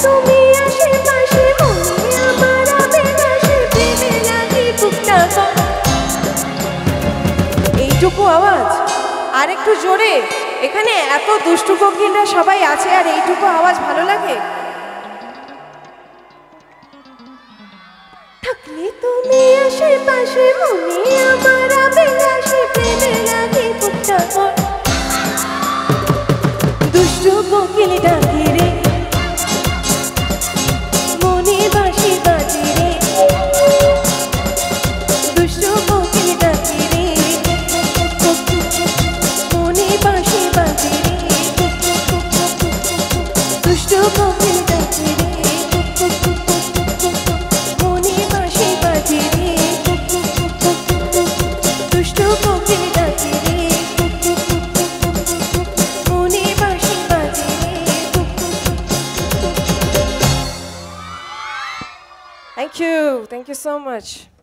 তুমি আশেপাশে মনে আমার আবেগ আসে প্রেমে লাগে বুকটা এইটুকু আওয়াজ আর একটু জোরে এখানে এত দুষ্টু কোকিলরা সবাই আছে আর এইটুকু আওয়াজ ভালো লাগে থাকলে তুমি আশেপাশে মনে আমার আবেগ আসে প্রেমে লাগে বুকটা দুষ্টু কোকিল ডাকে রে মনে বাঁশি বাজে রে দুষ্টু কোকিল ডাকে রে মনে বাঁশি বাজে রে দুষ্টু কোকিল ডাকে রে মনে বাঁশি বাজে রে দুষ্টু কোকিল ডাকে রে মনে বাঁশি বাজে রে Thank you so much.